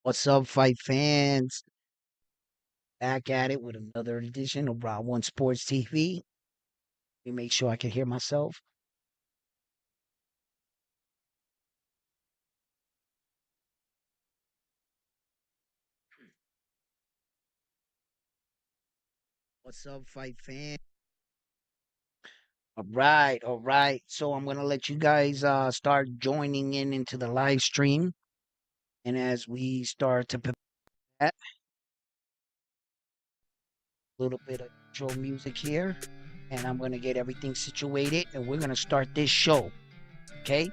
What's up, fight fans? Back at it with another edition of Broad One Sports TV. Let me make sure I can hear myself. What's up, fight fan? All right. So I'm gonna let you guys start joining in into the live stream, and as we start to prepare that, a little bit of intro music here, and I'm gonna get everything situated, and we're gonna start this show. Okay.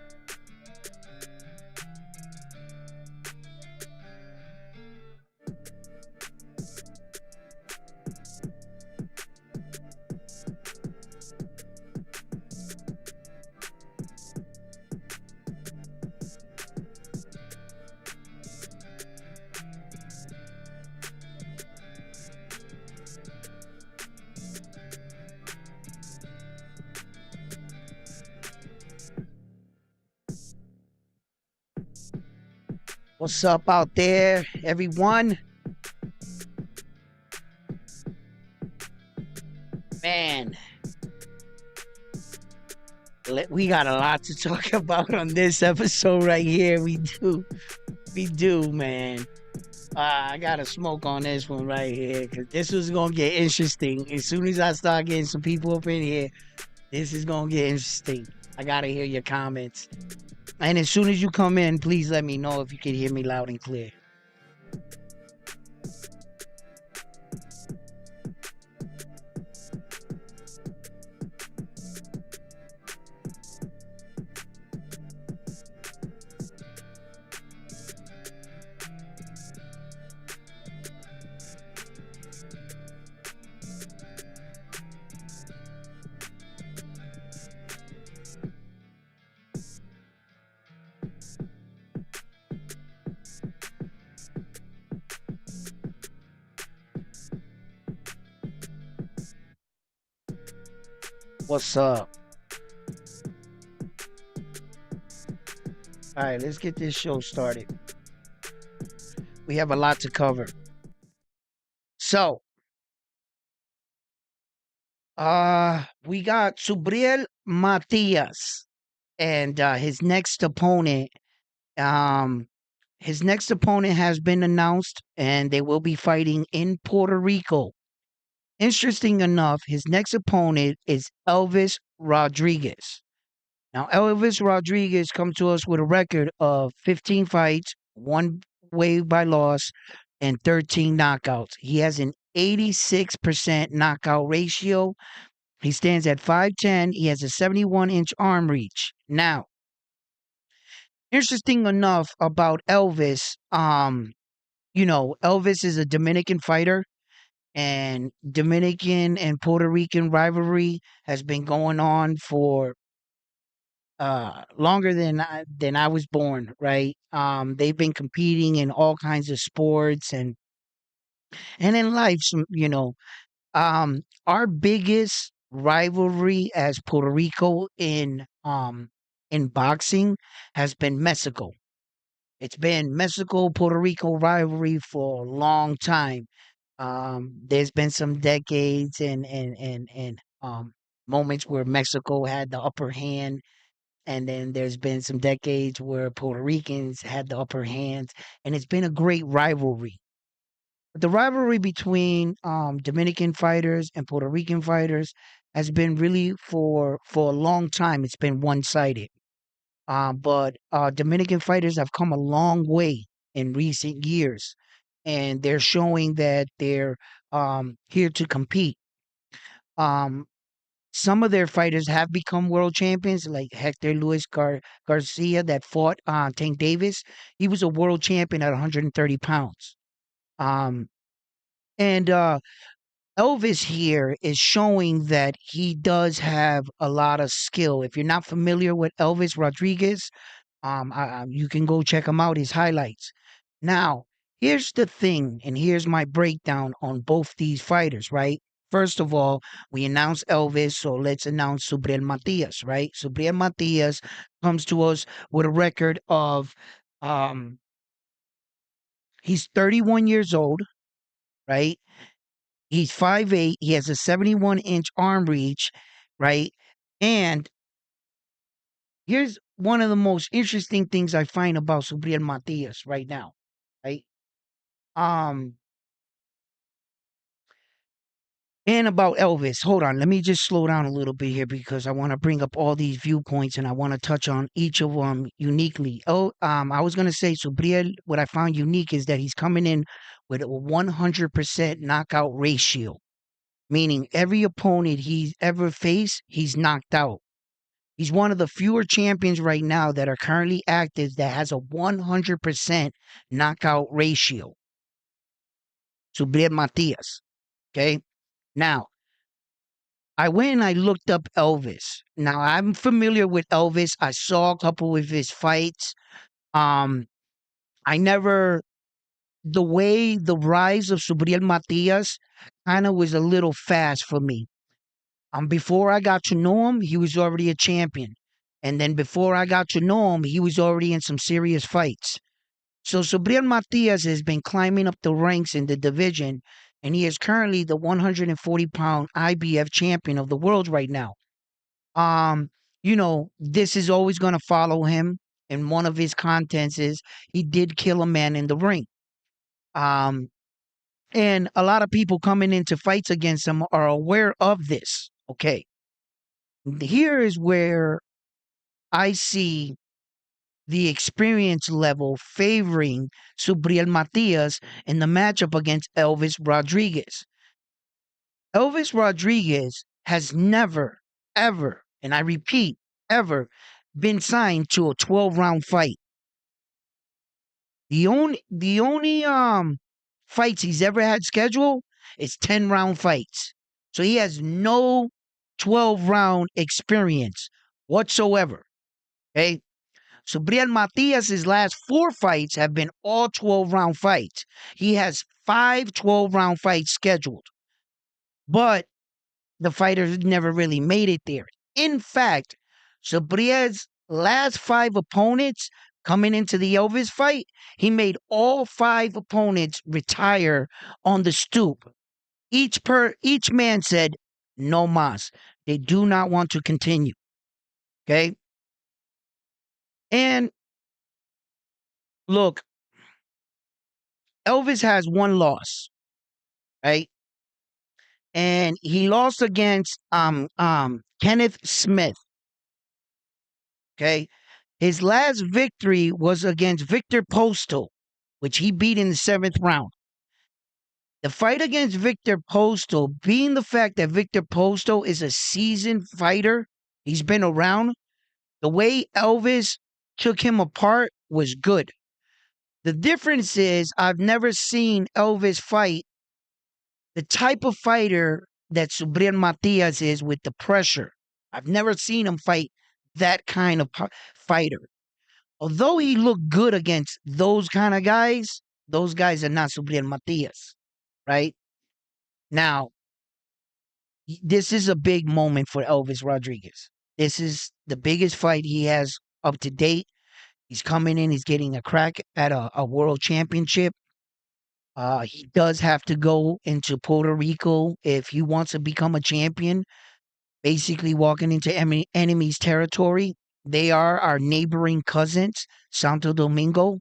What's up out there, everyone? Man, we got a lot to talk about on this episode right here. We do, man. I gotta smoke on this one right here because this was gonna get interesting. As soon as I start getting some people up in here, this is gonna get interesting. I gotta hear your comments. And as soon as you come in, please let me know if you can hear me loud and clear. What's up? All right, let's get this show started. We have a lot to cover. So, we got Subriel Matias and Um, his next opponent has been announced, and they will be fighting in Puerto Rico. Interesting enough, his next opponent is Elvis Rodriguez. Now, Elvis Rodriguez comes to us with a record of 15 fights, one way by loss, and 13 knockouts. He has an 86% knockout ratio. He stands at 5'10. He has a 71-inch arm reach. Now, interesting enough about Elvis, Elvis is a Dominican fighter, and Dominican and Puerto Rican rivalry has been going on for longer than I was born, right? They've been competing in all kinds of sports and in life, our biggest rivalry as Puerto Rico in boxing has been Mexico. It's been Mexico Puerto Rico rivalry for a long time. There's been some decades and moments where Mexico had the upper hand, and then there's been some decades where Puerto Ricans had the upper hand, and it's been a great rivalry. But the rivalry between Dominican fighters and Puerto Rican fighters has been really for a long time. It's been one sided. But Dominican fighters have come a long way in recent years, and they're showing that they're here to compete. Um, some of their fighters have become world champions, like Hector Garcia that fought Tank Davis. He was a world champion at 130 pounds. Um, and Elvis here is showing that he does have a lot of skill. If you're not familiar with Elvis Rodriguez, you can go check him out, his highlights. Now, here's the thing, and here's my breakdown on both these fighters, right? First of all, we announced Elvis, so let's announce Subriel Matias, right? Subriel Matias comes to us with a record of, um, he's 31 years old, right? He's 5'8". He has a 71-inch arm reach, right? And here's one of the most interesting things I find about Subriel Matias right now, right? Um, and about Elvis. Hold on, let me just slow down a little bit here because I want to bring up all these viewpoints and I want to touch on each of them uniquely. Oh, I was gonna say Subriel. What I found unique is that he's coming in with a 100% knockout ratio, meaning every opponent he's ever faced, he's knocked out. He's one of the fewer champions right now that are currently active that has a 100% knockout ratio. Subriel Matias. Okay. Now, I went and I looked up Elvis. Now, I'm familiar with Elvis. I saw a couple of his fights. Um, I never, the way the rise of Subriel Matias kind of was a little fast for me. Before I got to know him, he was already a champion. And then before I got to know him, he was already in some serious fights. So Subriel Matias has been climbing up the ranks in the division, and he is currently the 140-pound IBF champion of the world right now. Um, this is always going to follow him. And one of his contents is he did kill a man in the ring. Um, and a lot of people coming into fights against him are aware of this. Okay. Here is where I see the experience level favoring Subriel Matias in the matchup against Elvis Rodriguez. Elvis Rodriguez has never, ever, and I repeat, ever been signed to a 12-round fight. The only fights he's ever had scheduled is 10-round fights. So he has no 12-round experience whatsoever. Okay? So Brian Matias' last 4 fights have been all 12-round fights. He has 5 12-round fights scheduled. But the fighters never really made it there. In fact, Subriel's last 5 opponents coming into the Elvis fight, he made all 5 opponents retire on the stoop. Each man said, no mas. They do not want to continue. Okay? And look, Elvis has 1 loss, right? And he lost against Kenneth Smith. Okay. His last victory was against Victor Postal, which he beat in the 7th round. The fight against Victor Postal, being the fact that Victor Postal is a seasoned fighter, he's been around, the way Elvis took him apart was good. The difference is I've never seen Elvis fight the type of fighter that Subriel Matias is with the pressure. I've never seen him fight that kind of fighter. Although he looked good against those guys are not Subriel Matias, right? Now, this is a big moment for Elvis Rodriguez. This is the biggest fight he has up to date. He's coming in, he's getting a crack at a world championship. He does have to go into Puerto Rico if he wants to become a champion, basically walking into enemy's territory. They are our neighboring cousins, Santo Domingo.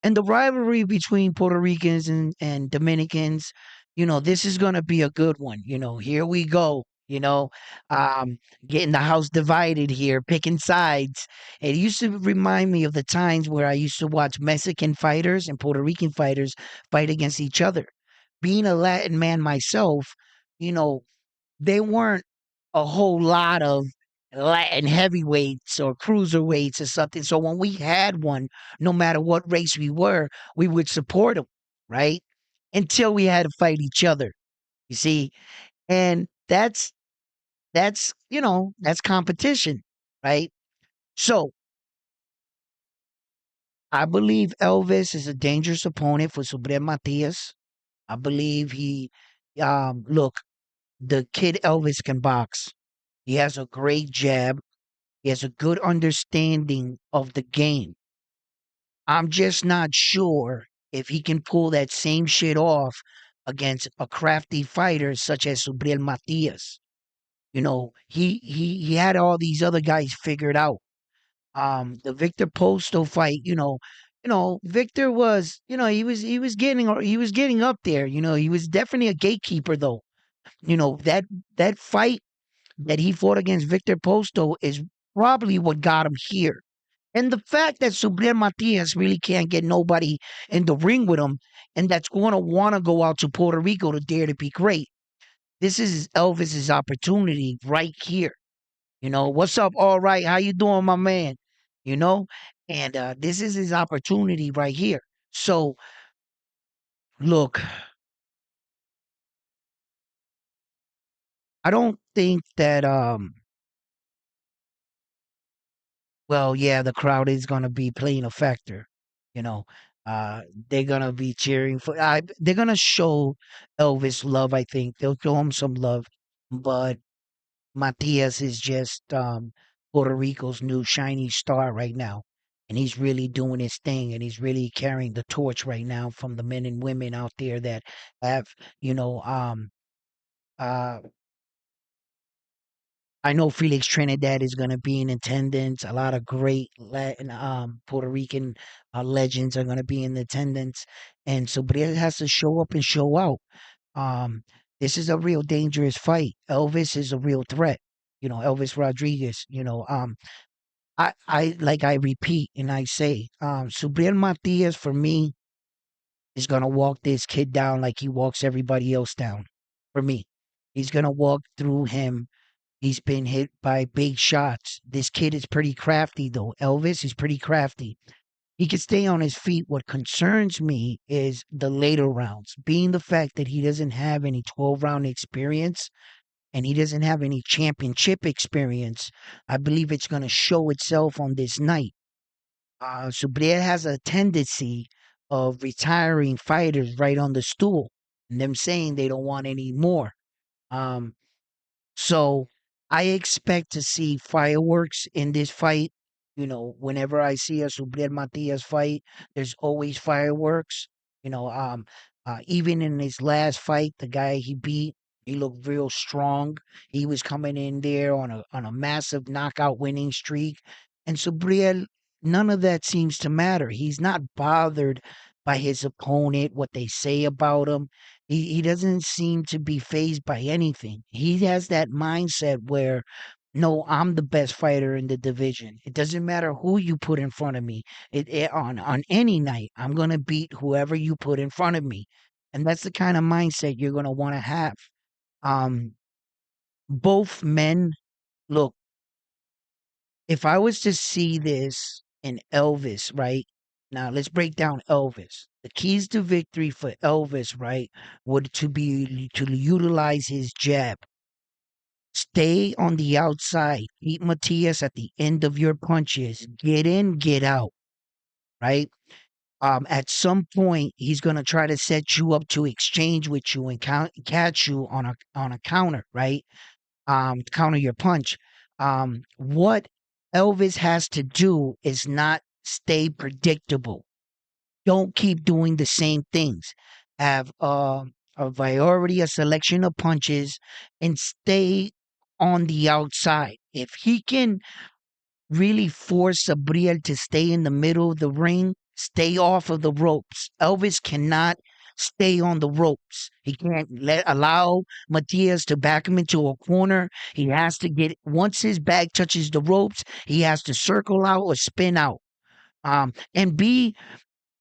And the rivalry between Puerto Ricans and Dominicans, this is going to be a good one. Here we go, um, getting the house divided here, picking sides. It used to remind me of the times where I used to watch Mexican fighters and Puerto Rican fighters fight against each other. Being a Latin man myself, you know, they weren't a whole lot of Latin heavyweights or cruiserweights or something. So when we had one, no matter what race we were, we would support them, right? Until we had to fight each other. You see, and that's competition, right? So I believe Elvis is a dangerous opponent for Subriel Matias. I believe he Look, the kid Elvis can box. He has a great jab. He has a good understanding of the game. I'm just not sure if he can pull that same shit off against a crafty fighter such as Subriel Matias. He had all these other guys figured out. The Victor Posto fight, Victor was, he was getting up there. He was definitely a gatekeeper though. That fight that he fought against Victor Posto is probably what got him here. And the fact that Subriel Matias really can't get nobody in the ring with him, and that's going to want to go out to Puerto Rico to dare to be great. This is Elvis's opportunity right here. What's up? All right, how you doing, my man? You know, and this is his opportunity right here. So, look, I don't think that well, yeah, the crowd is gonna be playing a factor. You know, they're gonna be cheering for. They're gonna show Elvis love. I think they'll show him some love, but Matias is just Puerto Rico's new shiny star right now, and he's really doing his thing, and he's really carrying the torch right now from the men and women out there that have, you know, uh, I know Felix Trinidad is going to be in attendance. A lot of great Latin, Puerto Rican legends are going to be in attendance, and so Subriel has to show up and show out. Um, this is a real dangerous fight. Elvis is a real threat. Elvis Rodriguez. I repeat and I say, Subriel Matias for me is gonna walk this kid down like he walks everybody else down. For me, he's gonna walk through him. He's been hit by big shots. This kid is pretty crafty, though. Elvis is pretty crafty. He can stay on his feet. What concerns me is the later rounds, being the fact that he doesn't have any 12-round experience and he doesn't have any championship experience. I believe it's going to show itself on this night. Subriel has a tendency of retiring fighters right on the stool and them saying they don't want any more. Um, so I expect to see fireworks in this fight. Whenever I see a Subriel Matias fight, there's always fireworks. Even in his last fight, the guy he beat, he looked real strong. He was coming in there on a massive knockout winning streak. And Subriel, none of that seems to matter. He's not bothered by his opponent, what they say about him. He doesn't seem to be phased by anything. He has that mindset where, no, I'm the best fighter in the division. It doesn't matter who you put in front of me. On any night, I'm gonna beat whoever you put in front of me, and that's the kind of mindset you're gonna want to have. Um, both men, look. If I was to see this in Elvis, right? Now let's break down Elvis. The keys to victory for Elvis, right, would to utilize his jab. Stay on the outside. Keep Matias at the end of your punches. Get in, get out, right? At some point, he's gonna try to set you up to exchange with you and catch you on a counter, right? Counter your punch. What Elvis has to do is not stay predictable. Don't keep doing the same things. Have a variety, a selection of punches, and stay on the outside. If he can really force Subriel to stay in the middle of the ring, stay off of the ropes. Elvis cannot stay on the ropes. He can't allow Matias to back him into a corner. He has to get once his back touches the ropes, he has to circle out or spin out. And be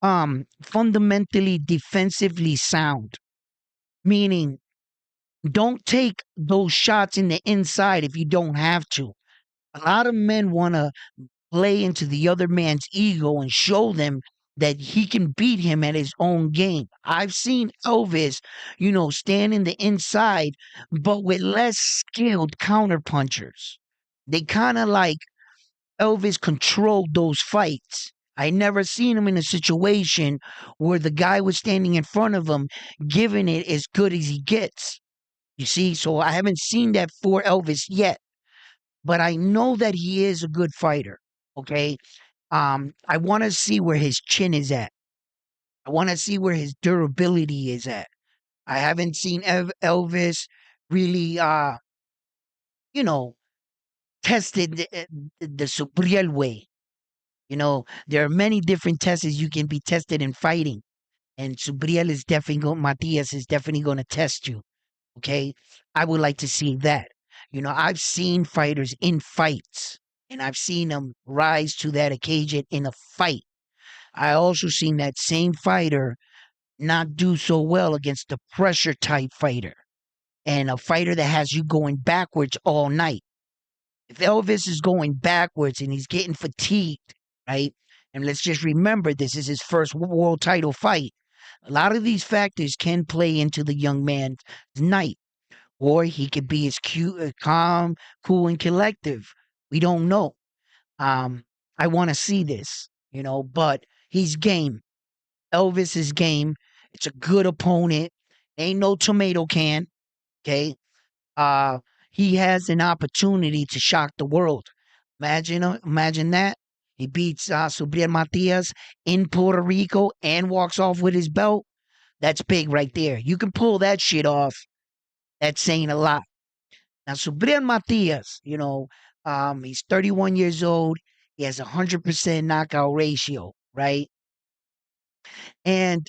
fundamentally defensively sound, meaning don't take those shots in the inside if you don't have to. A lot of men want to play into the other man's ego and show them that he can beat him at his own game. I've seen Elvis, stand in the inside, but with less skilled counterpunchers. They kind of like Elvis controlled those fights. I never seen him in a situation where the guy was standing in front of him, giving it as good as he gets. You see, so I haven't seen that for Elvis yet, but I know that he is a good fighter. Okay, I want to see where his chin is at. I want to see where his durability is at. I haven't seen Elvis really, you know, tested the Subriel way. There are many different tests you can be tested in fighting, and Subriel is definitely going. Matias is definitely going to test you. Okay, I would like to see that. I've seen fighters in fights, and I've seen them rise to that occasion in a fight. I also seen that same fighter not do so well against the pressure type fighter and a fighter that has you going backwards all night. If Elvis is going backwards and he's getting fatigued, right? And let's just remember this is his first world title fight. A lot of these factors can play into the young man's night, or he could be as cute, calm, cool, and collective. We don't know. I want to see this, but he's game. Elvis is game. It's a good opponent. Ain't no tomato can. Okay. Uh, he has an opportunity to shock the world. Imagine that. He beats Subriel Matias in Puerto Rico and walks off with his belt. That's big right there. You can pull that shit off. That's saying a lot. Now, Subriel Matias, he's 31 years old. He has a 100% knockout ratio, right? And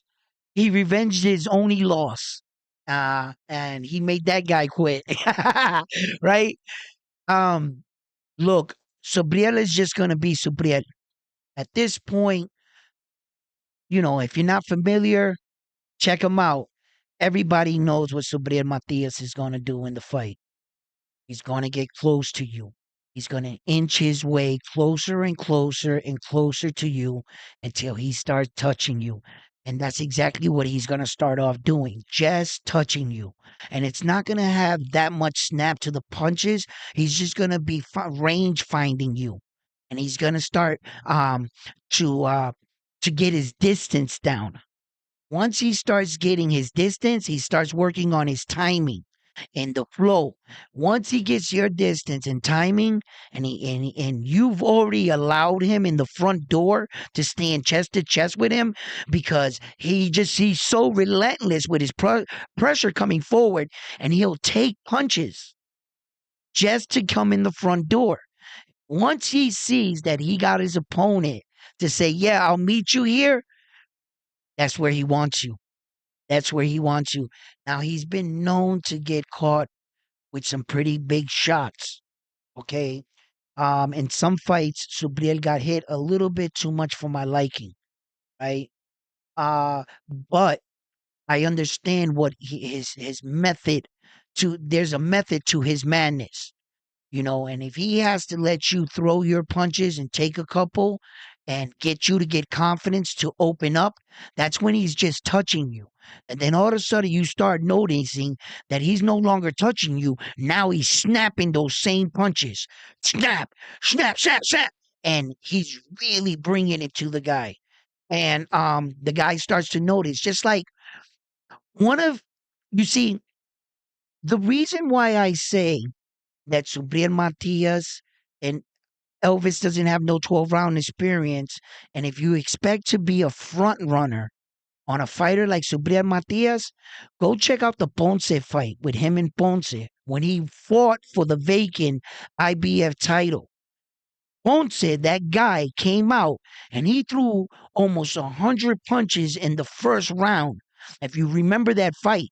he revenged his only loss. And he made that guy quit. Right? Um, Look, Subriel is just gonna be Subriel. At this point, if you're not familiar, check him out. Everybody knows what Subriel Matias is gonna do in the fight. He's gonna get close to you. He's gonna inch his way closer and closer and closer to you until he starts touching you. And that's exactly what he's going to start off doing, just touching you. And it's not going to have that much snap to the punches. He's just going to be range finding you. And he's going to start to to get his distance down. Once he starts getting his distance, he starts working on his timing and the flow. Once he gets your distance and timing, and you've already allowed him in the front door to stand chest to chest with him because he's so relentless with his pressure coming forward, and he'll take punches just to come in the front door. Once he sees that he got his opponent to say, "Yeah, I'll meet you here," that's where he wants you. That's where he wants you. Now, he's been known to get caught with some pretty big shots. Okay. In some fights, Subriel got hit a little bit too much for my liking, right? But I understand what his method to. There's a method to his madness. And if he has to let you throw your punches and take a couple and get you to get confidence to open up, that's when he's just touching you. And then all of a sudden you start noticing that he's no longer touching you. Now he's snapping those same punches. Snap, snap, snap, snap. And he's really bringing it to the guy. And the guy starts to notice, just like one of, you see, the reason why I say that Subriel Matias and Elvis doesn't have no 12-round experience. And if you expect to be a front runner on a fighter like Subriel Matias, go check out the Ponce fight with him and Ponce when he fought for the vacant IBF title. Ponce, that guy, came out and he threw almost 100 punches in the first round. If you remember that fight,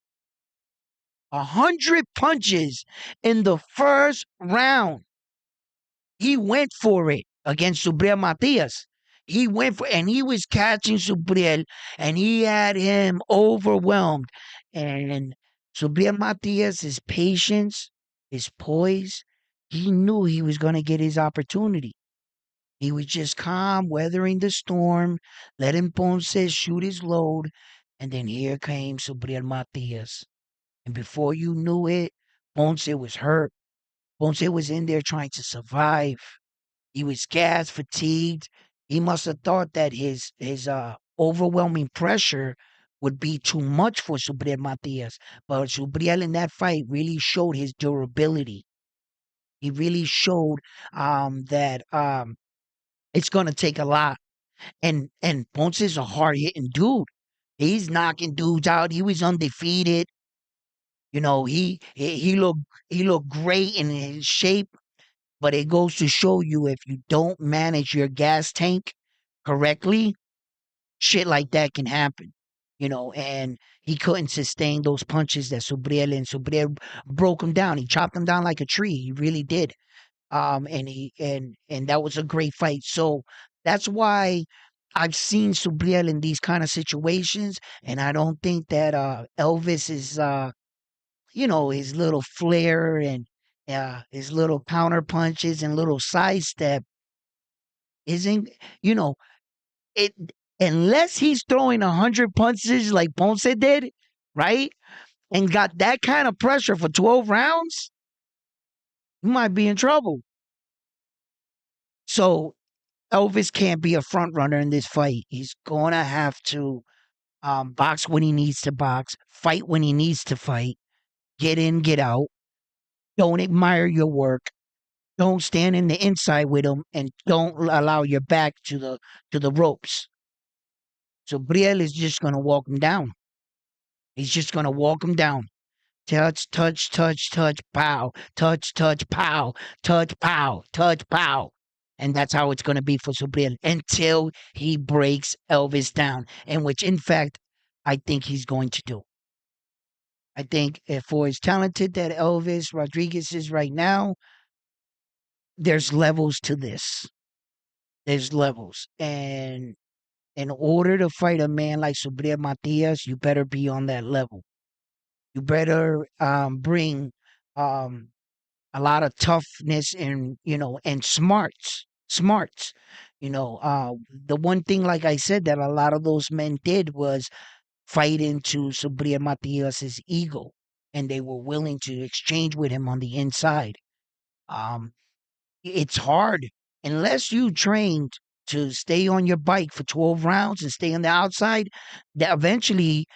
100 punches in the first round. He went for it against Subriel Matias. He went for, and he was catching Subriel, and he had him overwhelmed. And Subriel Matias, his patience, his poise, he knew he was going to get his opportunity. He was just calm, weathering the storm, letting Ponce shoot his load, and then here came Subriel Matias. And before you knew it, Ponce was hurt. Ponce was in there trying to survive. He was gas fatigued. He must have thought that his overwhelming pressure would be too much for Subriel Matias. But Subriel in that fight really showed his durability. He really showed that it's gonna take a lot. And Ponce is a hard hitting dude. He's knocking dudes out. He was undefeated. You know, he looked great in his shape, but it goes to show you if you don't manage your gas tank correctly, shit like that can happen. And he couldn't sustain those punches that Subriel broke him down. He chopped him down like a tree. He really did. And that was a great fight. So that's why I've seen Subriel in these kind of situations, and I don't think that Elvis is his little flair and his little counter punches and little sidestep isn't you know it unless he's throwing 100 punches like Ponce did, right? And got that kind of pressure for 12 rounds, you might be in trouble. So Elvis can't be a front runner in this fight. He's gonna have to box when he needs to box, fight when he needs to fight, get in, get out. Don't admire your work. Don't stand in the inside with him, and don't allow your back to the ropes. So Brielle is just gonna walk him down. He's just gonna walk him down. Touch, touch, touch, touch, pow. Touch, touch, pow. Touch, pow. Touch, pow. And that's how it's going to be for Subriel until he breaks Elvis down, and which, in fact, I think he's going to do. I think for as talented that Elvis Rodriguez is right now, there's levels to this. There's levels. And in order to fight a man like Subriel Matias, you better be on that level. You better bring um, a lot of toughness and smarts. The one thing, like I said, that a lot of those men did was fight into Subriel Matias's ego, and they were willing to exchange with him on the inside. um it's hard unless you trained to stay on your bike for 12 rounds and stay on the outside, that eventually,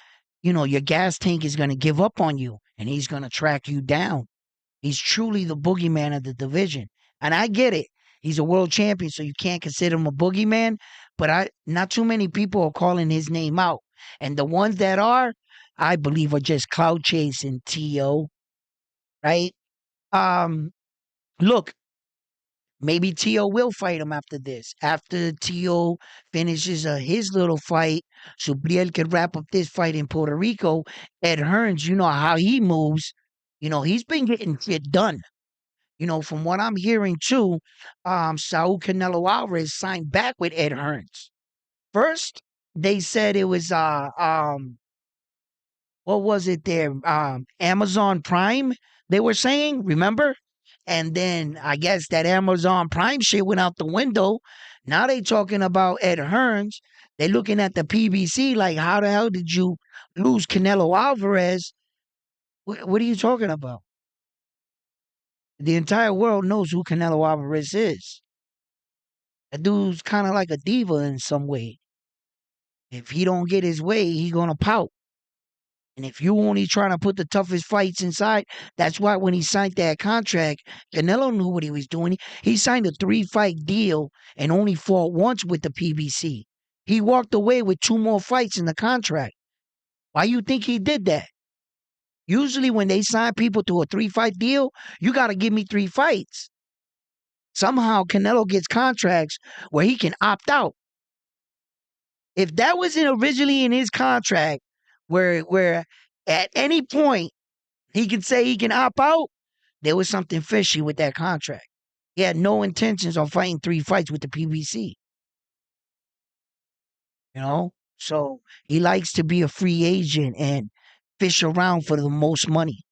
your gas tank is going to give up on you, and he's going to track you down. He's truly the boogeyman of the division. And I get it. He's a world champion, so you can't consider him a boogeyman. But not too many people are calling his name out. And the ones that are, I believe, are just cloud chasing T.O., right? Um, Look, maybe T.O. will fight him after this. After T.O. finishes his little fight, Subriel can wrap up this fight in Puerto Rico. Ed Hearns, you know how he moves. He's been getting shit done. From what I'm hearing too, Saul Canelo Alvarez signed back with Ed Hearns. First, they said it was what was it there? Amazon Prime, they were saying, remember? And then I guess that Amazon Prime shit went out the window. Now they talking about Ed Hearns. They looking at the PBC like, how the hell did you lose Canelo Alvarez? What are you talking about? The entire world knows who Canelo Alvarez is. That dude's kind of like a diva in some way. If he don't get his way, he gonna pout. And if you only trying to put the toughest fights inside, that's why when he signed that contract, Canelo knew what he was doing. He signed a 3-fight deal and only fought once with the PBC. He walked away with 2 more fights in the contract. Why you think he did that? Usually when they sign people to a 3-fight deal, you got to give me 3 fights. Somehow Canelo gets contracts where he can opt out. If that wasn't originally in his contract, where at any point he can say he can opt out, there was something fishy with that contract. He had no intentions on fighting 3 fights with the PBC. So he likes to be a free agent and fish around for the most money.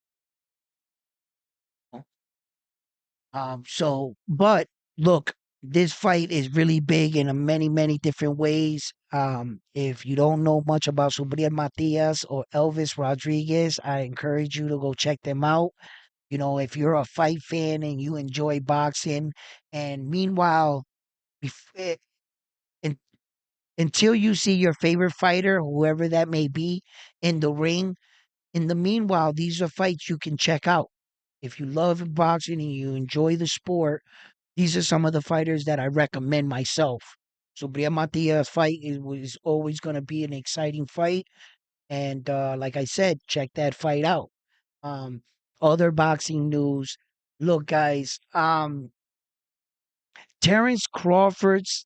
But look, this fight is really big in a many, many different ways. If you don't know much about Subriel Matias or Elvis Rodriguez, I encourage you to go check them out. If you're a fight fan and you enjoy boxing, and meanwhile, until you see your favorite fighter, whoever that may be, in the ring. In the meanwhile, these are fights you can check out. If you love boxing and you enjoy the sport, these are some of the fighters that I recommend myself. Subriel Matias fight was always going to be an exciting fight. And like I said, check that fight out. Um, Other boxing news. Look, guys, Terrence Crawford's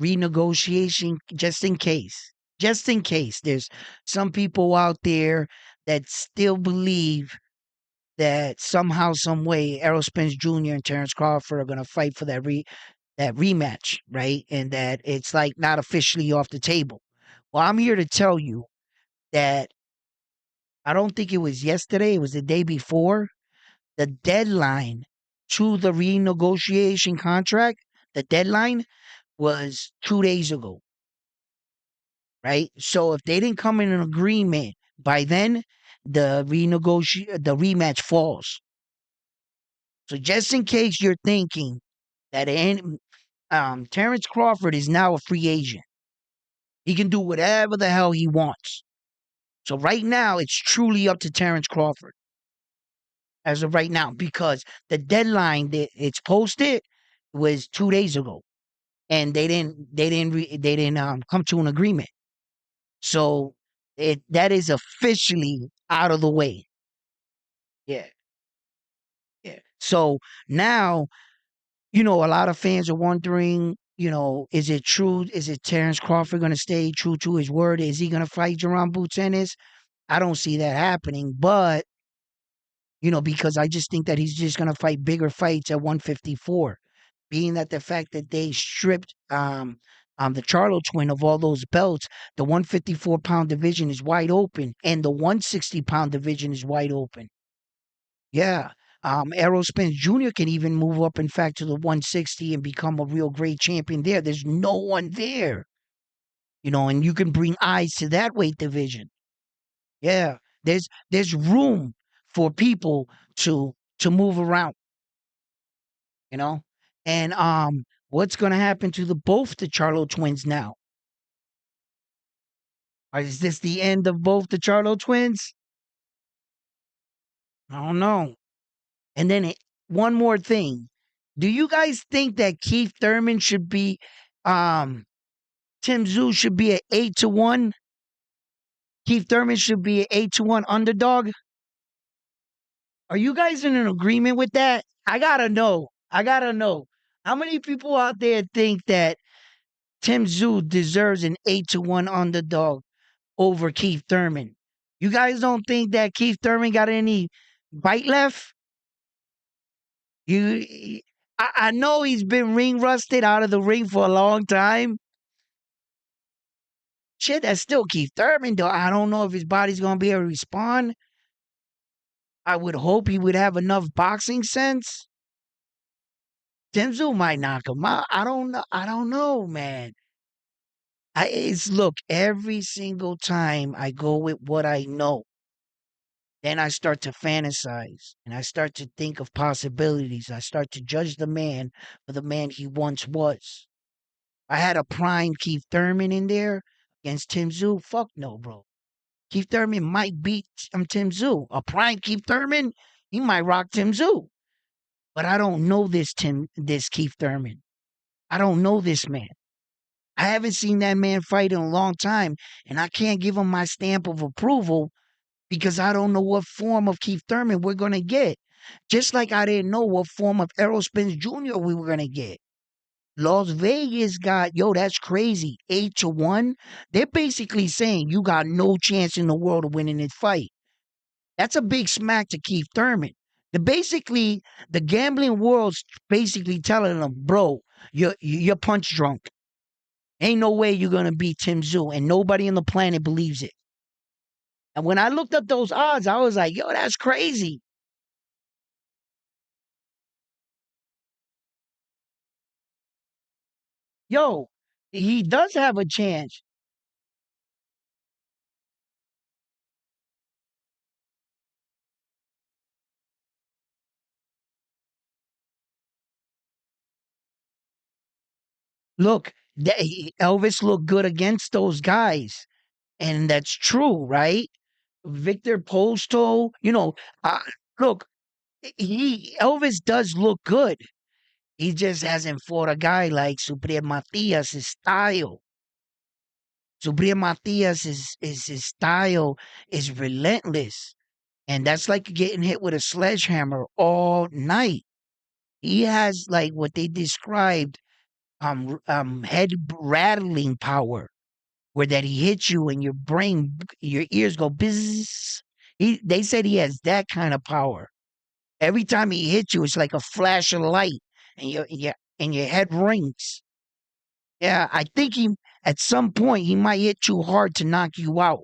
renegotiation, just in case, there's some people out there that still believe that somehow, some way, Errol Spence Jr. and Terrence Crawford are going to fight for that rematch, right? And that it's like not officially off the table. Well, I'm here to tell you that I don't think it was yesterday, it was the day before. The deadline to the renegotiation contract, the deadline was 2 days ago, right? So if they didn't come in an agreement by then, the rematch falls. So just in case you're thinking that Terrence Crawford is now a free agent, he can do whatever the hell he wants. So right now, it's truly up to Terrence Crawford as of right now because the deadline that it's posted was 2 days ago, and they didn't come to an agreement. So that is officially out of the way. Yeah, yeah. So now, a lot of fans are wondering, is it true? Is it Terrence Crawford going to stay true to his word? Is he going to fight Jerome Boutennis? I don't see that happening, but because I just think that he's just going to fight bigger fights at 154, being that the fact that they stripped the Charlo twin of all those belts, the 154-pound division is wide open, and the 160-pound division is wide open. Yeah. Errol Spence Jr. can even move up, in fact, to the 160 and become a real great champion there. There's no one there, and you can bring eyes to that weight division. Yeah. There's room for people to move around, you know? And what's gonna happen to both the Charlo twins now? Or is this the end of both the Charlo twins? I don't know. And then one more thing. Do you guys think that Keith Thurman should be um Tim Zoo should be at 8-1? Keith Thurman should be an 8-1 underdog? Are you guys in an agreement with that? I gotta know. I gotta know. How many people out there think that Tim Zoo deserves an 8-1 underdog over Keith Thurman? You guys don't think that Keith Thurman got any bite left? You, I know he's been ring rusted out of the ring for a long time. Shit, that's still Keith Thurman, though. I don't know if his body's gonna be able to respond. I would hope he would have enough boxing sense. Denzel might knock him out. I don't know. I don't know, man. Look, every single time I go with what I know, then I start to fantasize and I start to think of possibilities. I start to judge the man for the man he once was. I had a prime Keith Thurman in there against Tim Zoo. Fuck no, bro. Keith Thurman might beat Tim Zoo. A prime Keith Thurman, he might rock Tim Zoo. But I don't know this Keith Thurman. I don't know this man. I haven't seen that man fight in a long time, and I can't give him my stamp of approval because I don't know what form of Keith Thurman we're gonna get. Just like I didn't know what form of Errol Spence Jr. we were gonna get. Las Vegas got, yo, that's crazy. 8-1. They're basically saying you got no chance in the world of winning this fight. That's a big smack to Keith Thurman. The gambling world's basically telling them, bro, you're punch drunk. Ain't no way you're gonna beat Tim Zoo, and nobody on the planet believes it. And when I looked up those odds, I was like, yo, that's crazy. Yo, he does have a chance. Look, Elvis looked good against those guys, and that's true, right? Victor Posto, uh, look, he Elvis does look good. He just hasn't fought a guy like Subriel Matias. His style, Subriel Matias is his style is relentless, and that's like getting hit with a sledgehammer all night. He has like what they described head rattling power, where that he hits you and your brain, your ears go buzz. They said he has that kind of power. Every time he hits you, it's like a flash of light, and your head rings. Yeah, I think he at some point he might hit too hard to knock you out.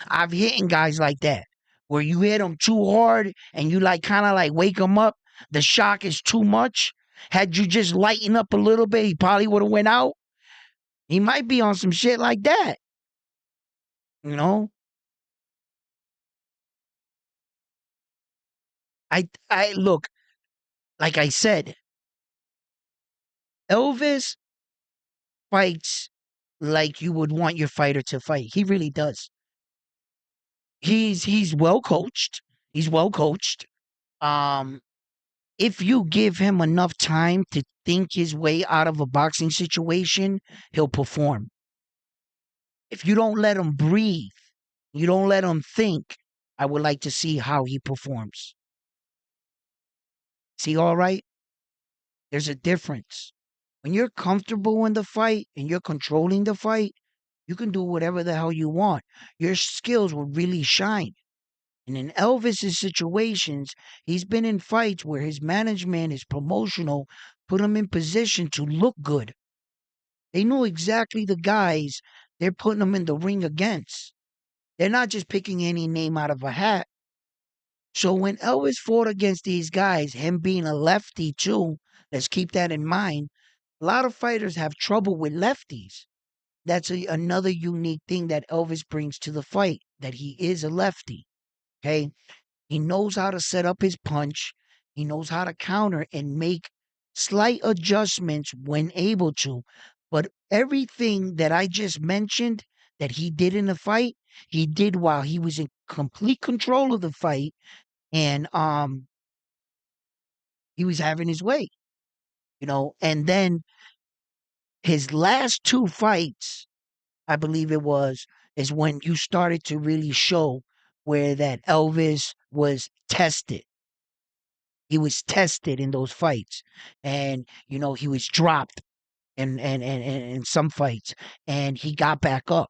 I've hit guys like that, where you hit them too hard and you like kind of like wake them up. The shock is too much. Had you just lighten up a little bit, he probably would have went out. He might be on some shit like that. You know, I look, like I said, Elvis fights like you would want your fighter to fight. He really does. He's well coached. He's well coached. Um, if you give him enough time to think his way out of a boxing situation, he'll perform. If you don't let him breathe, you don't let him think, I would like to see how he performs. See, all right? There's a difference. When you're comfortable in the fight and you're controlling the fight, you can do whatever the hell you want. Your skills will really shine. And in Elvis's situations, he's been in fights where his management, his promotional, put him in position to look good. They know exactly the guys they're putting him in the ring against. They're not just picking any name out of a hat. So when Elvis fought against these guys, him being a lefty too, let's keep that in mind. A lot of fighters have trouble with lefties. That's another unique thing that Elvis brings to the fight, that he is a lefty. Okay. He knows how to set up his punch. He knows how to counter and make slight adjustments when able to. But everything that I just mentioned that he did in the fight, he did while he was in complete control of the fight, and he was having his way, and then his last two fights, I believe it was, is when you started to really show where that Elvis was tested. He was tested in those fights, and he was dropped in some fights, and he got back up.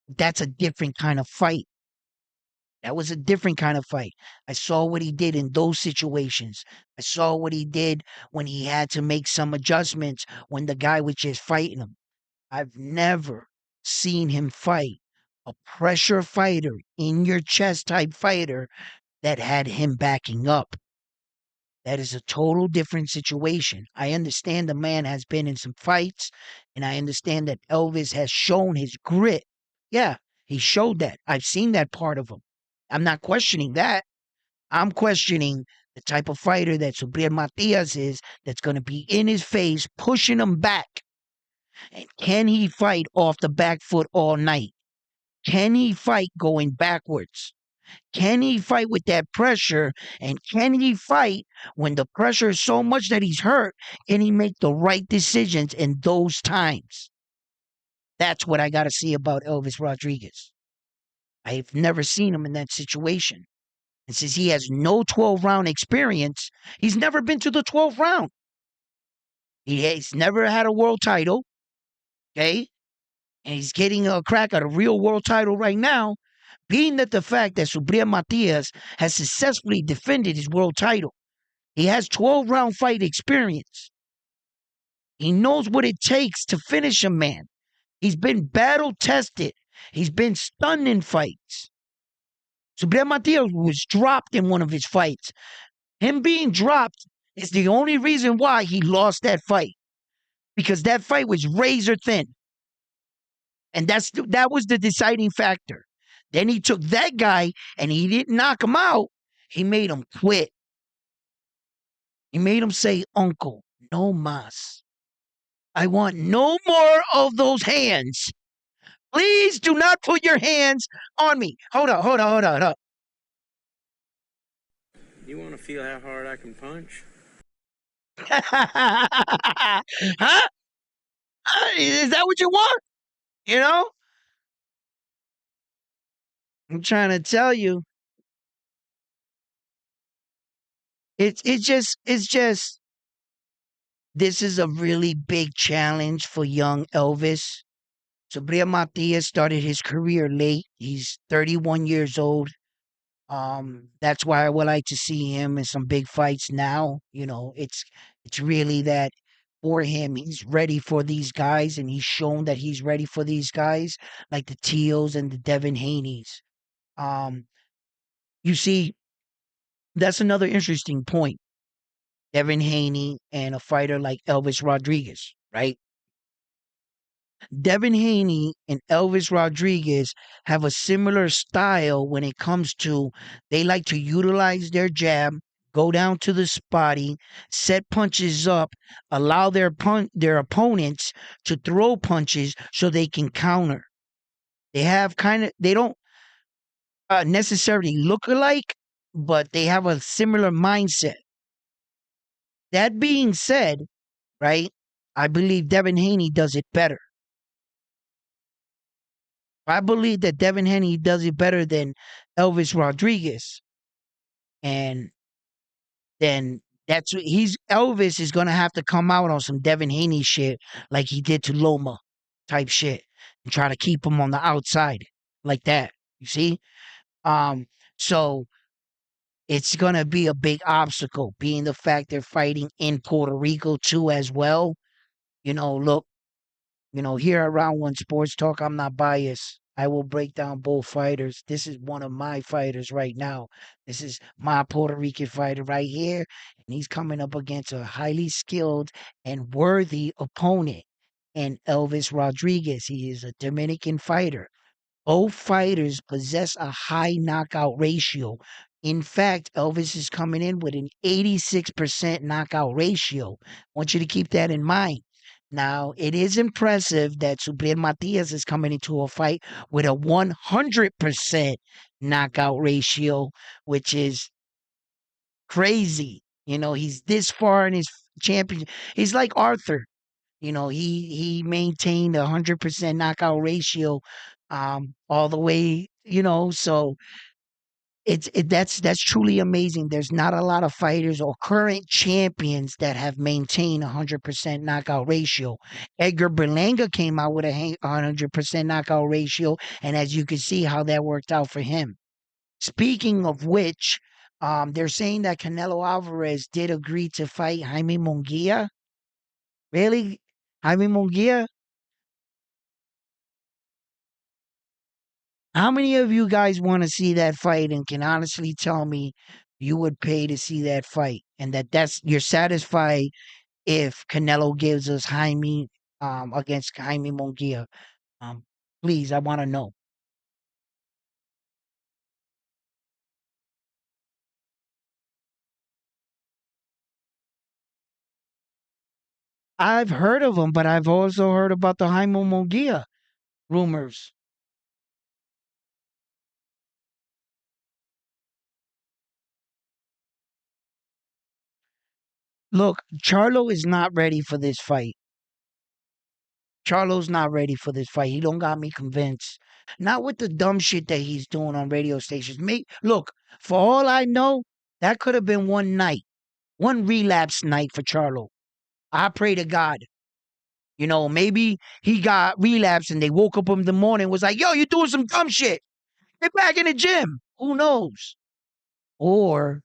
That's a different kind of fight. That was a different kind of fight. I saw what he did in those situations. I saw what he did when he had to make some adjustments when the guy was just fighting him. I've never seen him fight a pressure fighter, in your chest type fighter that had him backing up. That is a total different situation. I understand the man has been in some fights, and I understand that Elvis has shown his grit. Yeah, he showed that. I've seen that part of him. I'm not questioning that. I'm questioning the type of fighter that Subriel Matias is, that's going to be in his face, pushing him back. And can he fight off the back foot all night? Can he fight going backwards? Can he fight with that pressure? And can he fight when the pressure is so much that he's hurt? Can he make the right decisions in those times? That's what I got to see about Elvis Rodriguez. I've never seen him in that situation. And since he has no 12-round experience, he's never been to the 12th round. He's never had a world title, okay? And he's getting a crack at a real world title right now, being that the fact that Subriel Matias has successfully defended his world title. He has 12-round fight experience. He knows what it takes to finish a man. He's been battle tested. He's been stunned in fights. Subriel Matias was dropped in one of his fights. Him being dropped is the only reason why he lost that fight, because that fight was razor thin. And that was the deciding factor. Then he took that guy and he didn't knock him out. He made him quit. He made him say, "Uncle, no mas." I want no more of those hands. Please do not put your hands on me. Hold on, hold on, hold on, hold You want to feel how hard I can punch? on. Huh? Is that what you want? You know? I'm trying to tell you. It's just this is a really big challenge for young Elvis. Subriel Matias started his career late. He's 31 years old. That's why I would like to see him in some big fights now. It's really that for him. He's ready for these guys, and he's shown that he's ready for these guys, like the Teals and the Devin Haney's. Um, you see, that's another interesting point. Devin Haney and a fighter like Elvis Rodriguez, right? Devin Haney and Elvis Rodriguez have a similar style when it comes to they like to utilize their jab, go down to the spotty, set punches up, allow their opponents to throw punches so they can counter. They don't necessarily look alike, but they have a similar mindset. That being said, right, I believe Devin Haney does it better. I believe that Devin Haney does it better than Elvis Rodriguez. And then he's Elvis is gonna have to come out on some Devin Haney shit like he did to Loma type shit and try to keep him on the outside like that. You see? Um, so it's gonna be a big obstacle, being the fact they're fighting in Puerto Rico too as well. Look, here at Round One Sports Talk, I'm not biased. I will break down both fighters. This is one of my fighters right now. This is my Puerto Rican fighter right here. And he's coming up against a highly skilled and worthy opponent. And Elvis Rodriguez. He is a Dominican fighter. Both fighters possess a high knockout ratio. In fact, Elvis is coming in with an 86% knockout ratio. I want you to keep that in mind. Now, it is impressive that Subriel Matias is coming into a fight with a 100% knockout ratio, which is crazy. He's this far in his championship. He's like Arthur. He maintained 100% knockout ratio all the way, so that's truly amazing. There's not a lot of fighters or current champions that have maintained 100% knockout ratio. Edgar Berlanga came out with a 100% knockout ratio, and as you can see how that worked out for him. Speaking of which, they're saying that Canelo Alvarez did agree to fight Jaime Munguia. Really? Jaime Munguia? How many of you guys want to see that fight and can honestly tell me you would pay to see that fight and that's you're satisfied if Canelo gives us Jaime against Jaime Munguia? Um, please, I want to know. I've heard of him, but I've also heard about the Jaime Munguia rumors. Look, Charlo is not ready for this fight. Charlo's not ready for this fight. He don't got me convinced. Not with the dumb shit that he's doing on radio stations. Look, for all I know, that could have been one night, one relapse night for Charlo. I pray to God. Maybe he got relapse and they woke up in the morning and was like, yo, you're doing some dumb shit. Get back in the gym. Who knows? Or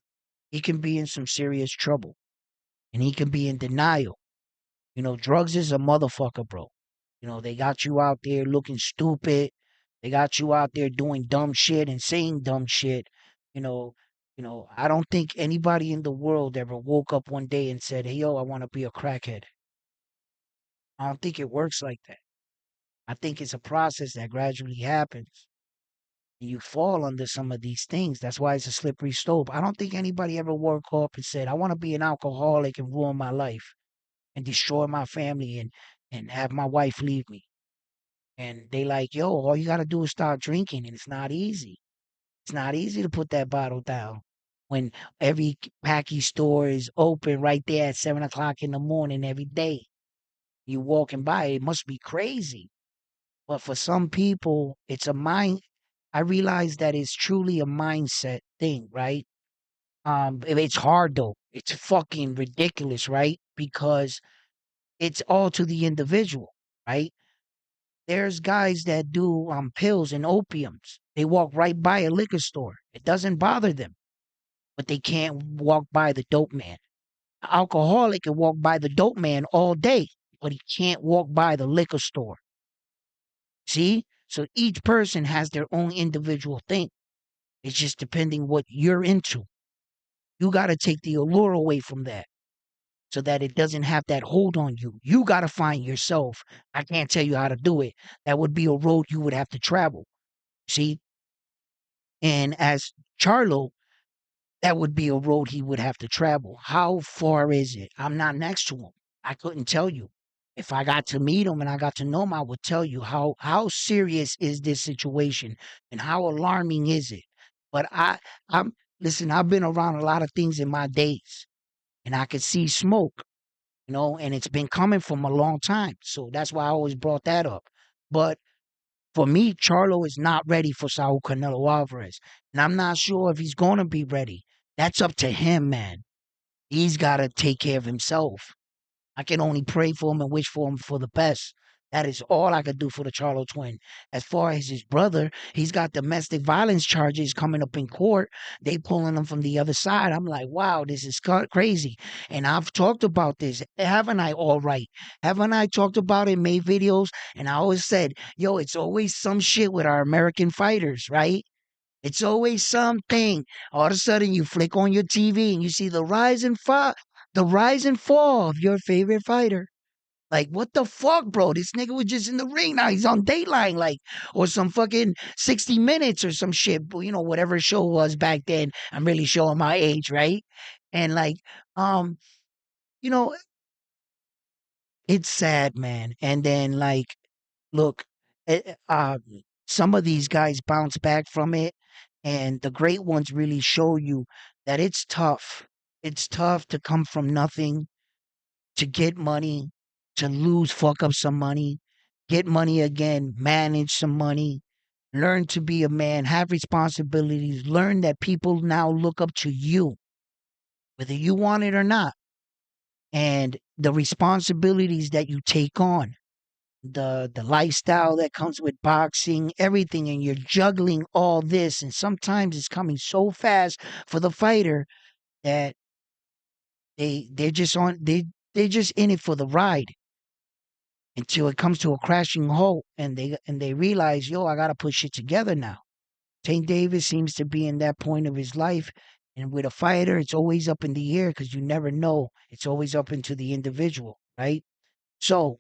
he can be in some serious trouble and he can be in denial. Drugs is a motherfucker, bro. They got you out there looking stupid. They got you out there doing dumb shit and saying dumb shit. You know, I don't think anybody in the world ever woke up one day and said, "Hey, yo, I want to be a crackhead." I don't think it works like that. I think it's a process that gradually happens. And you fall under some of these things. That's why it's a slippery slope. I don't think anybody ever woke up and said, "I want to be an alcoholic and ruin my life and destroy my family and and have my wife leave me. And they like, yo, all you gotta do is start drinking, and it's not easy. It's not easy to put that bottle down when every packy store is open right there at 7 o'clock in the morning every day. You walking by, it must be crazy. But for some people, it's a mind. I realize that it's truly a mindset thing, right? It's hard though. It's fucking ridiculous, right? Because it's all to the individual, right? There's guys that do pills and opiums. They walk right by a liquor store. It doesn't bother them, but they can't walk by the dope man. An alcoholic can walk by the dope man all day, but he can't walk by the liquor store. See? So each person has their own individual thing. It's just depending what you're into. You got to take the allure away from that so that it doesn't have that hold on you. You got to find yourself. I can't tell you how to do it. That would be a road you would have to travel. See? And as Charlo, that would be a road he would have to travel. How far is it? I'm not next to him. I couldn't tell you. If I got to meet him and I got to know him, I would tell you how serious is this situation and how alarming is it. But I'm listen, I've been around a lot of things in my days and I could see smoke, and it's been coming from a long time. So that's why I always brought that up. But for me, Charlo is not ready for Saul Canelo Alvarez. And I'm not sure if he's going to be ready. That's up to him, man. He's got to take care of himself. I can only pray for him and wish for him for the best. That is all I could do for the Charlo twin. As far as his brother, he's got domestic violence charges coming up in court. They pulling him from the other side. I'm like, wow, this is crazy. And I've talked about this, haven't I? All right, haven't I talked about it, made videos, and I always said, yo, it's always some shit with our American fighters, right? It's always something. All of a sudden, you flick on your TV and you see the rise and fall of your favorite fighter. Like, what the fuck, bro? This nigga was just in the ring. Now he's on Dateline, like, or some fucking 60 Minutes or some shit. Whatever show was back then. I'm really showing my age, right? And like, um, you know, it's sad, man. And then like, look, eh, eh, uh, some of these guys bounce back from it, and the great ones really show you that it's tough. It's tough to come from nothing, to get money, to lose, fuck up some money, get money again, manage some money, learn to be a man, have responsibilities, learn that people now look up to you, whether you want it or not, and the responsibilities that you take on, the lifestyle that comes with boxing, everything, and you're juggling all this, and sometimes it's coming so fast for the fighter that they're just in it for the ride until it comes to a crashing halt, and they realize, yo, I gotta put shit together now. Tank Davis seems to be in that point of his life. And with a fighter, it's always up in the air because you never know. It's always up into the individual, right? So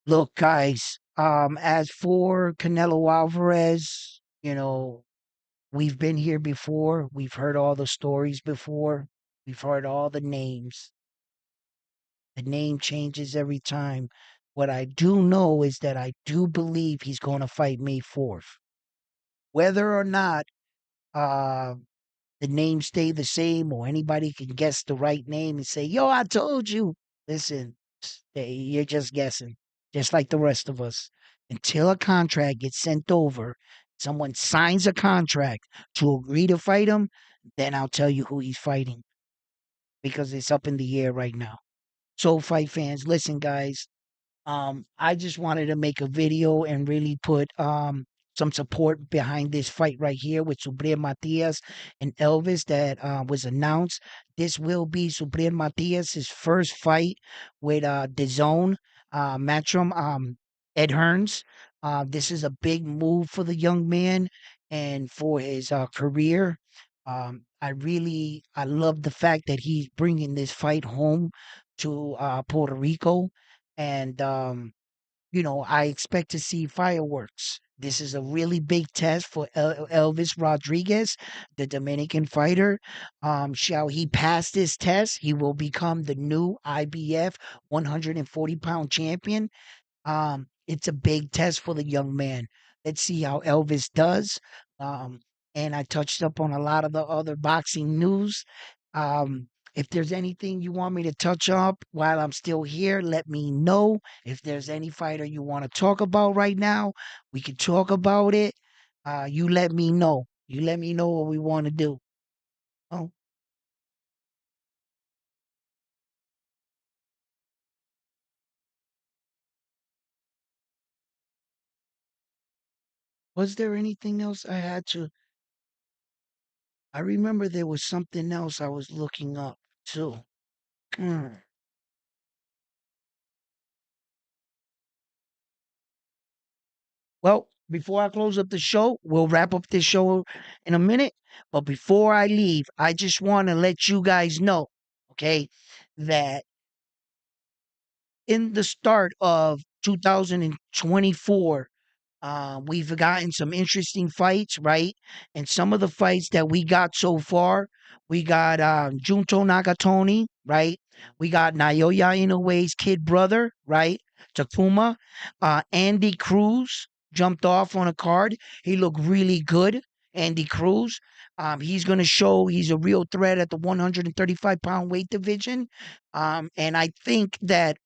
look, guys, as for Canelo Alvarez, we've been here before. We've heard all the stories before. We've heard all the names. The name changes every time. What I do know is that I do believe he's going to fight May 4th. Whether or not uh, the names stay the same or anybody can guess the right name and say, yo, I told you. Listen, you're just guessing, just like the rest of us. Until a contract gets sent over, someone signs a contract to agree to fight him, then I'll tell you who he's fighting because it's up in the air right now. So, fight fans, listen, guys, I just wanted to make a video and really put some support behind this fight right here with Subriel Matias and Elvis that was announced. This will be Subriel Matias' first fight with the Zone Matchroom Ed Hearns. This is a big move for the young man and for his career. I love the fact that he's bringing this fight home to Puerto Rico, and I expect to see fireworks. This is a really big test for Elvis Rodriguez, the Dominican fighter. Shall he pass this test, he will become the new IBF 140-pound champion. It's a big test for the young man. Let's see how Elvis does. Um, and I touched up on a lot of the other boxing news. If there's anything you want me to touch up while I'm still here, let me know. If there's any fighter you want to talk about right now, we can talk about it. You let me know. You let me know what we want to do. Oh, was there anything else I had to? I remember there was something else I was looking up too. Mm. Well, before I close up the show, we'll wrap up this show in a minute. But before I leave, I just want to let you guys know, okay, that in the start of 2024, we've gotten some interesting fights, right? And some of the fights that we got so far, we got Junto Nagatoni, right? We got Naoya Inoue's kid brother, right? Takuma. Andy Cruz jumped off on a card. He looked really good. Andy Cruz. He's going to show he's a real threat at the 135-pound weight division. And I think that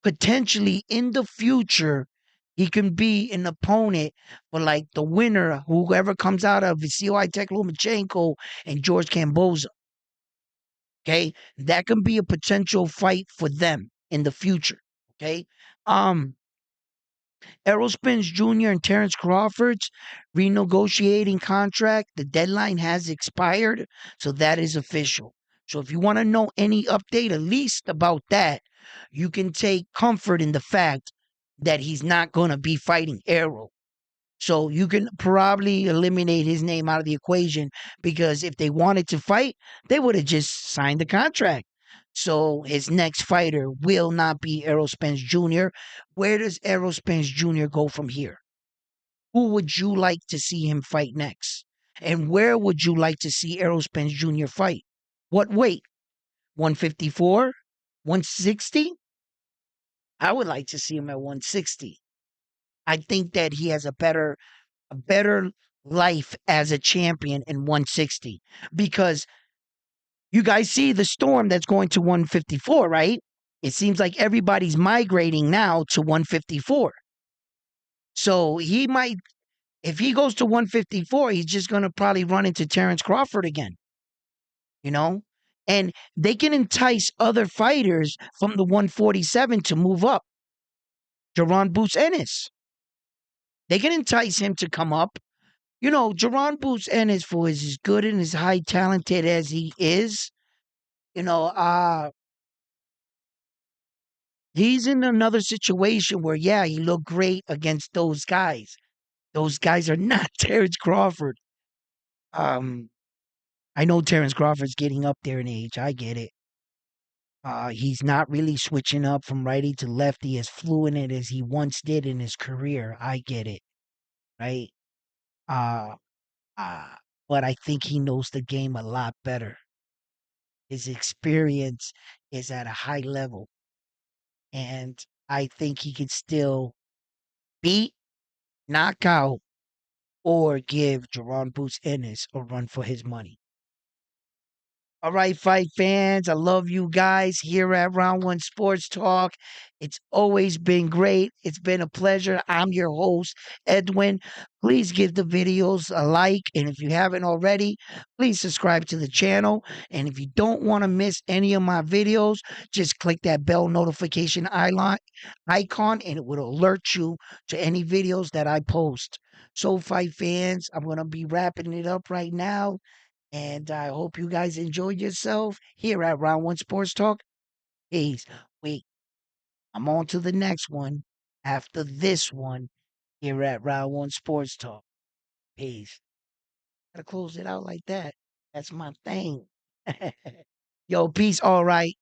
potentially in the future, he can be an opponent for like the winner, whoever comes out of Vasily Lomachenko and George Kamboza. Okay, that can be a potential fight for them in the future. Okay, um, Errol Spence Jr. and Terrence Crawford's renegotiating contract. The deadline has expired, so that is official. So if you want to know any update, at least about that, you can take comfort in the fact that he's not going to be fighting Errol. So you can probably eliminate his name out of the equation because if they wanted to fight, they would have just signed the contract. So his next fighter will not be Errol Spence Jr. Where does Errol Spence Jr. go from here? Who would you like to see him fight next? And where would you like to see Errol Spence Jr. fight? What weight? 154? 160? I would like to see him at 160. I think that he has a better life as a champion in 160 because you guys see the storm that's going to 154, right? It seems like everybody's migrating now to 154. So he might, if he goes to 154, he's just going to probably run into Terrence Crawford again, you know? And they can entice other fighters from the 147 to move up. Jaron Boots Ennis. They can entice him to come up. Jaron Boots Ennis, for as good and as high talented as he is, you know, uh, he's in another situation where, yeah, he looked great against those guys. Those guys are not Terrence Crawford. Um, I know Terrence Crawford's getting up there in age. I get it. He's not really switching up from righty to lefty as fluent as he once did in his career. I get it, right? Uh, uh, but I think he knows the game a lot better. His experience is at a high level, and I think he can still beat, knock out, or give Jerron Boots Ennis a run for his money. All right, fight fans. I love you guys here at Round One Sports Talk. It's always been great. It's been a pleasure. I'm your host, Edwin. Please give the videos a like. And if you haven't already, please subscribe to the channel. And if you don't want to miss any of my videos, just click that bell notification icon and it will alert you to any videos that I post. So, fight fans, I'm going to be wrapping it up right now. And I hope you guys enjoyed yourself here at Round One Sports Talk. Peace. Wait, I'm on to the next one after this one here at Round One Sports Talk. Peace. Gotta close it out like that. That's my thing. Yo, peace. All right.